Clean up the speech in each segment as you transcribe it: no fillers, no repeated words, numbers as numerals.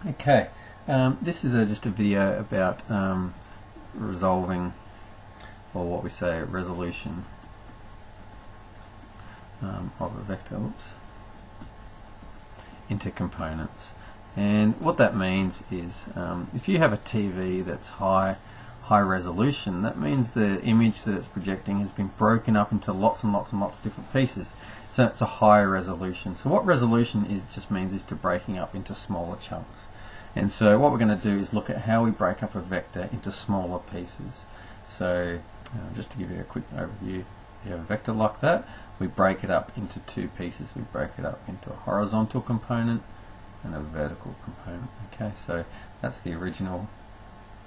Okay, this is just a video about resolving, or what we say, resolution of a vector into components. And what that means is if you have a TV that's high resolution, that means the image that it's projecting has been broken up into lots and lots and lots of different pieces. So it's a high resolution. So what resolution just means is to breaking up into smaller chunks. And so what we're going to do is look at how we break up a vector into smaller pieces. So just to give you a quick overview, you have a vector like that, we break it up into two pieces. We break it up into a horizontal component and a vertical component. Okay, so that's the original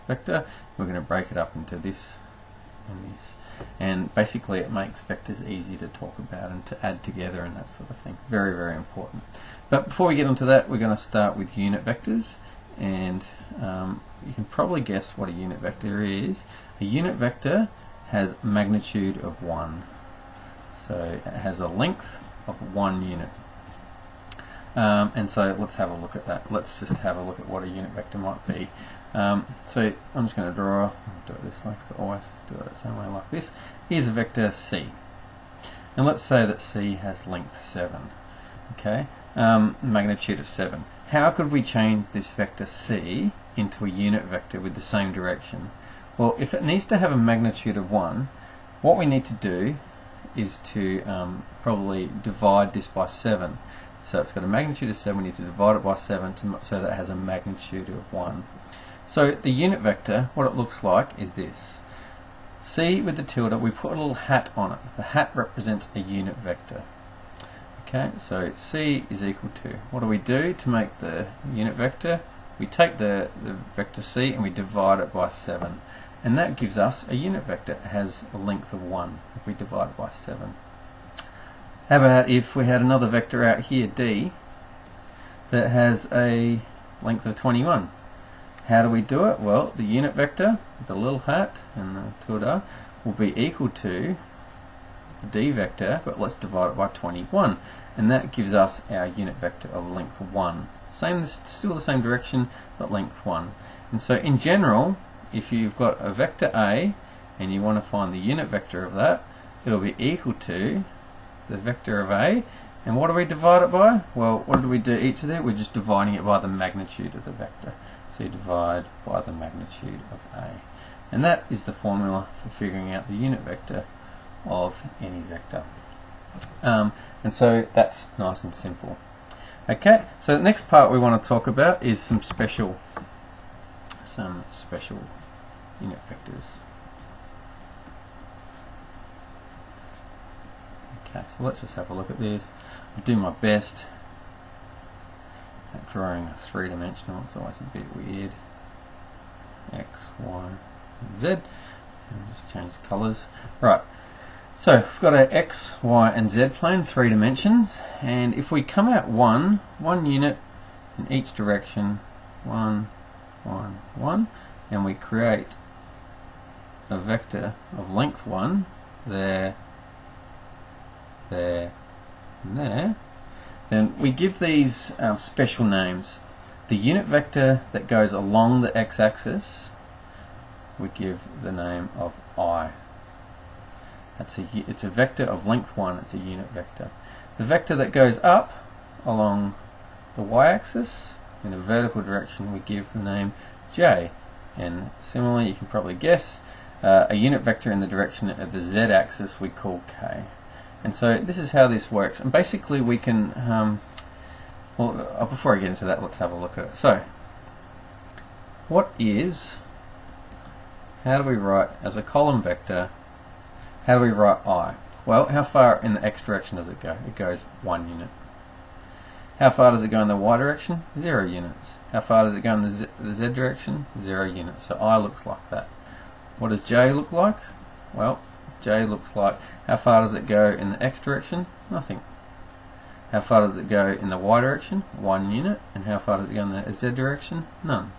vector. We're going to break it up into this and this, and basically it makes vectors easy to talk about and to add together and that sort of thing. Very, very important. But before we get onto that, we're going to start with unit vectors, and you can probably guess what a unit vector is. A unit vector has magnitude of 1, so it has a length of 1 unit. And so let's have a look at that. Let's just have a look at what a unit vector might be. So I'm just going to do it this way because I always do it the same way, like this. Here's a vector C, and let's say that C has length 7. Okay, magnitude of 7. How could we change this vector C into a unit vector with the same direction? Well, if it needs to have a magnitude of 1, what we need to do is to probably divide this by 7. So it's got a magnitude of 7, we need to divide it by 7 so that it has a magnitude of 1. So the unit vector, what it looks like is this. C with the tilde, we put a little hat on it. The hat represents a unit vector. Okay, so C is equal to, what do we do to make the unit vector? We take the vector C and we divide it by 7. And that gives us a unit vector. It has a length of 1 if we divide it by 7. How about if we had another vector out here, D, that has a length of 21? How do we do it? Well, the unit vector, the little hat and the tilde, will be equal to the D vector, but let's divide it by 21. And that gives us our unit vector of length 1. Still the same direction, but length 1. And so in general, if you've got a vector A and you want to find the unit vector of that, it'll be equal to the vector of A. And what do we divide it by? Well, what do we do each of them? We're just dividing it by the magnitude of the vector. So you divide by the magnitude of A. And that is the formula for figuring out the unit vector of any vector. And so that's nice and simple. Okay, so the next part we want to talk about is some special unit vectors. Okay, so let's just have a look at this. I'll do my best at drawing a three-dimensional. It's always a bit weird. X, Y, and Z. And just change the colours. Right. So we've got an X, Y, and Z plane, 3 dimensions. And if we come out one unit in each direction, 1, 1, 1, and we create a vector of length 1 there, there, and there, then we give these special names. The unit vector that goes along the x-axis, we give the name of I. It's a vector of length 1, it's a unit vector. The vector that goes up along the y-axis in a vertical direction, we give the name J. And similarly, you can probably guess, a unit vector in the direction of the z-axis we call K. And so this is how this works. And basically we can, before I get into that, let's have a look at it. So, how do we write, as a column vector, how do we write I? Well, how far in the x direction does it go? It goes 1 unit. How far does it go in the y direction? 0 units. How far does it go in the z direction? 0 units. So I looks like that. What does J look like? Well, J looks like, how far does it go in the x direction? Nothing. How far does it go in the y direction? 1 unit. And how far does it go in the z direction? None.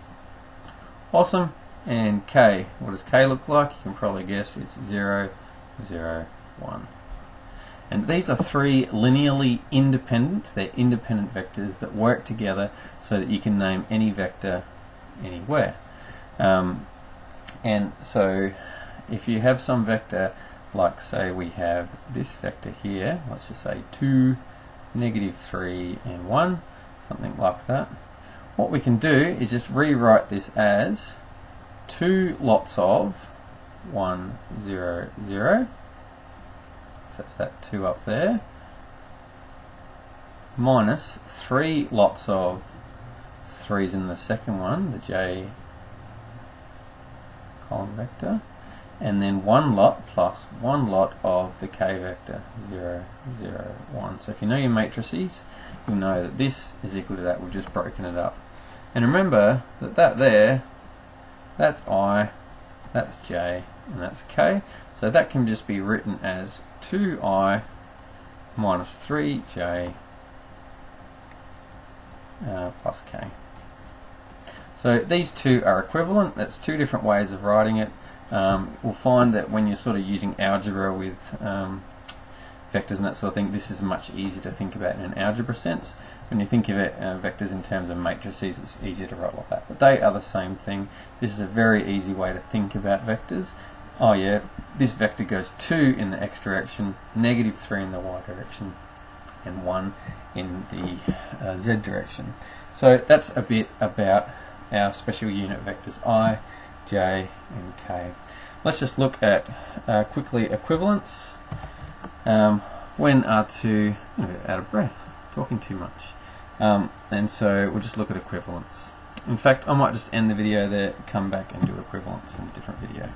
Awesome. And K, what does K look like? You can probably guess it's 0, 0, 1. And these are three linearly independent, they're independent vectors that work together so that you can name any vector anywhere. And so if you have some vector, like say we have this vector here, let's just say 2, -3, and 1, something like that. What we can do is just rewrite this as 2 lots of 1, 0, 0. So that's that 2 up there, minus 3 lots of 3's in the second one, the j column vector, and then 1 lot plus 1 lot of the k vector, 0, 0, 1. So if you know your matrices, you'll know that this is equal to that. We've just broken it up. And remember that there, that's I, that's j, and that's k. So that can just be written as 2i minus 3j plus k. So these two are equivalent. That's two different ways of writing it. We'll find that when you're sort of using algebra with vectors and that sort of thing, this is much easier to think about in an algebra sense. When you think of it, vectors in terms of matrices, it's easier to write like that. But they are the same thing. This is a very easy way to think about vectors. Oh yeah, this vector goes 2 in the x direction, -3 in the y direction, and 1 in the z direction. So that's a bit about our special unit vectors I, j, and k. Let's just look at quickly equivalence. When are two, out of breath, talking too much. And so we'll just look at equivalence. In fact, I might just end the video there, come back and do equivalence in a different video.